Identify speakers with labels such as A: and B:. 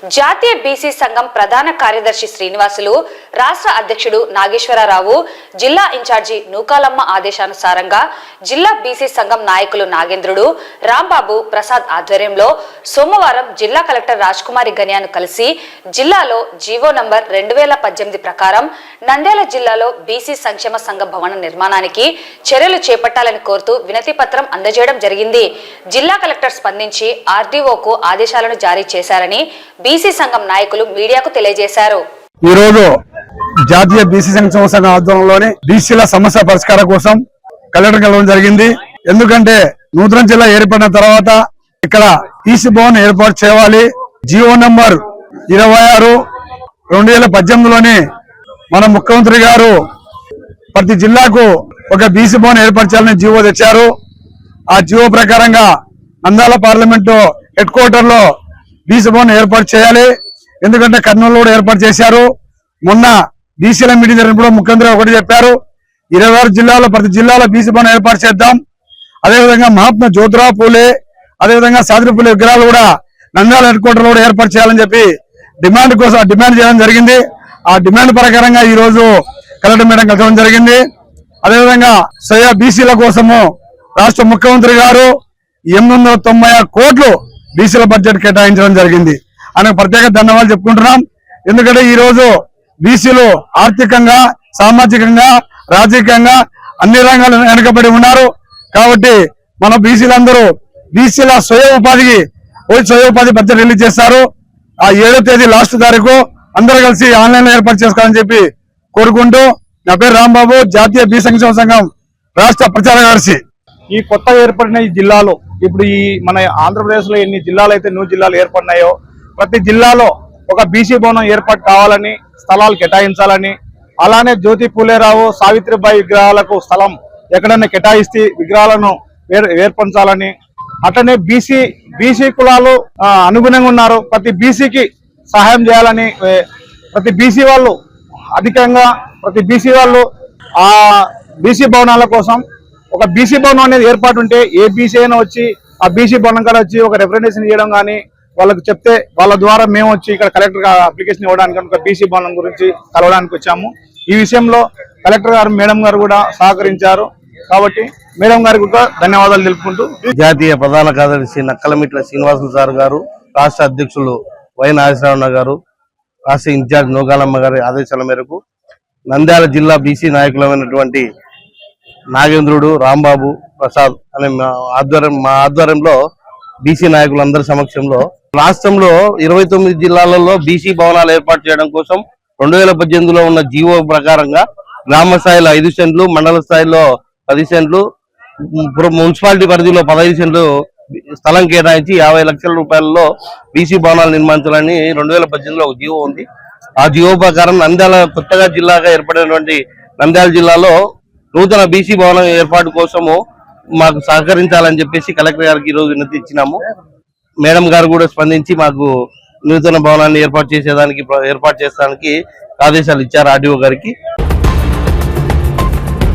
A: జాతీయ బీసీ సంఘం ప్రధాన కార్యదర్శి శ్రీనివాసులు, రాష్ట్ర అధ్యక్షుడు నాగేశ్వరరావు, జిల్లా ఇన్ఛార్జి నూకాలమ్మ ఆదేశానుసారంగా జిల్లా బీసీ సంఘం నాయకులు నాగేంద్రుడు, రాంబాబు, ప్రసాద్ ఆధ్వర్యంలో సోమవారం జిల్లా కలెక్టర్ రాజ్కుమారి గనియాను కలిసి జిల్లాలో జీవో నంబర్ 2018 ప్రకారం నంద్యాల జిల్లాలో బీసీ సంక్షేమ సంఘ భవన నిర్మాణానికి చర్యలు చేపట్టాలని కోరుతూ వినతి పత్రం అందజేయడం జరిగింది. జిల్లా కలెక్టర్ స్పందించి ఆర్డీఓకు ఆదేశాలను జారీ చేశారని బీసీ సంఘం నాయకులు మీడియాకు తెలియజేశారు.
B: ఈ రోజు జాతీయ బీసీ సంక్షేమ సంఘం ఆధ్వర్యంలోని బీసీల సమస్య పరిష్కారం కోసం కలెక్టర్ కలవడం జరిగింది. ఎందుకంటే నూతన జిల్లా ఏర్పడిన తర్వాత ఇక్కడ బీసీ భవన్ ఏర్పాటు చేయాలి. జీవో నంబర్ 26/2018లోని మన ముఖ్యమంత్రి గారు ప్రతి జిల్లాకు ఒక బీసీ భవన్ ఏర్పాటు చేయాలని జీవో తెచ్చారు. ఆ జీవో ప్రకారంగా నంద్యాల పార్లమెంటు హెడ్ క్వార్టర్ లో బీసీ భవన్ ఏర్పాటు చేయాలి. ఎందుకంటే కర్నూలు కూడా ఏర్పాటు చేశారు. మొన్న బీసీల మీటింగ్ జరిగినప్పుడు ముఖ్యమంత్రి ఒకటి చెప్పారు, 26 జిల్లాలో ప్రతి జిల్లాలో బీసీ భవన్ ఏర్పాటు చేద్దాం. అదేవిధంగా మహాత్మా జ్యోతిరావు పూలే, అదేవిధంగా సావిత్రి పూలే విగ్రహాలు కూడా నంద్యాల హెడ్ క్వార్టర్ లో కూడా ఏర్పాటు చేయాలని చెప్పి డిమాండ్ చేయడం జరిగింది. ఆ డిమాండ్ ప్రకారంగా ఈ రోజు కలెక్టర్ మేడం కలవడం జరిగింది. అదేవిధంగా బీసీల కోసము రాష్ట్ర ముఖ్యమంత్రి గారు 890 కోట్లు బీసీల బడ్జెట్ కేటాయించడం జరిగింది. ఆయనకు ప్రత్యేక ధన్యవాదాలు చెప్పుకుంటున్నాం. ఎందుకంటే ఈ రోజు బీసీలు ఆర్థికంగా, సామాజికంగా, రాజకీయంగా అన్ని రంగాలు వెనుకబడి ఉన్నారు. కాబట్టి మన బీసీలందరూ బీసీల స్వయం ఉపాధి బడ్జెట్ రిలీజ్ చేస్తారు. ఆ 7వ తేదీ లాస్ట్ తారీఖు అందరూ కలిసి ఆన్లైన్ లో ఏర్పాటు చేసుకోవాలని చెప్పి కోరుకుంటూ, నా పేరు రాంబాబు, జాతీయ బీసీ సంక్షేమ సంఘం రాష్ట్ర ప్రచార కార్యదర్శి.
C: ఈ కొత్త ఏర్పడిన ఈ జిల్లాలో ఇప్పుడు ఈ మన ఆంధ్రప్రదేశ్ లో ఎన్ని జిల్లాలు అయితే న్యూ జిల్లాలు ఏర్పడినాయో ప్రతి జిల్లాలో ఒక బీసీ భవనం ఏర్పాటు కావాలని, స్థలాలు కేటాయించాలని, అలానే జ్యోతి పూలేరావు, సావిత్రిబాయి విగ్రహాలకు స్థలం ఎక్కడైనా కేటాయిస్తే విగ్రహాలను ఏర్పరచాలని, అట్లనే బీసీ కులాలు అనుగుణంగా ఉన్నారు, ప్రతి బీసీకి సహాయం చేయాలని, ప్రతి బీసీ వాళ్ళు ఆ బీసీ భవనాల కోసం ఒక బీసీ భవనం అనేది ఏర్పాటు ఉంటే ఏ బీసీ అయినా వచ్చి ఆ బీసీ భవనం కాడ వచ్చి ఒక రిప్రజెంటేషన్ ఇవ్వడం కానీ వాళ్ళకి చెప్తే వాళ్ళ ద్వారా మేము వచ్చి ఇక్కడ కలెక్టర్ అప్లికేషన్ ఇవ్వడానికి ఒక బీసీ భవనం గురించి కలవడానికి వచ్చాము. ఈ విషయంలో కలెక్టర్ గారు, మేడం గారు కూడా సహకరించారు. కాబట్టి మేడం గారికి కూడా ధన్యవాదాలు తెలుపుకుంటూ,
D: జాతీయ ప్రధాన కార్యదర్శి నక్కలమిట్ల శ్రీనివాసులు సార్ గారు, రాష్ట్ర అధ్యక్షులు వై నాగేశ్వరరావు గారు, రాష్ట్ర ఇన్ఛార్జ్ నూకాలమ్మ గారి ఆదేశాల మేరకు నంద్యాల జిల్లా బీసీ నాయకులమైనటువంటి నాగేంద్రుడు, రాంబాబు, ప్రసాద్ అనే మా ఆధ్వర్యంలో బీసీ నాయకులందరి సమక్షంలో రాష్ట్రంలో 29 జిల్లాలలో బీసీ భవనాలు ఏర్పాటు చేయడం కోసం 2018లో ఉన్న జీవో ప్రకారంగా గ్రామ స్థాయిలో 5 సెంట్లు, మండల స్థాయిలో 10 సెంట్లు, మున్సిపాలిటీ పరిధిలో 15 సెంట్లు స్థలం కేటాయించి 50 లక్షల రూపాయలలో బీసీ భవనాలు నిర్మించాలని 2018లో ఒక జీవో ఉంది. ఆ జీవో ప్రకారం నంద్యాల కొత్తగా జిల్లాగా ఏర్పడినటువంటి నంద్యాల జిల్లాలో నూతన బీసీ భవనం ఏర్పాటు కోసము మాకు సహకరించాలని చెప్పేసి కలెక్టర్ గారికి ఈరోజు వినతి ఇచ్చినాము. మేడం గారు కూడా స్పందించి మాకు నూతన భవనాన్ని ఏర్పాటు చేసేదానికి ఆదేశాలు ఇచ్చారు ఆర్డీఓ గారికి.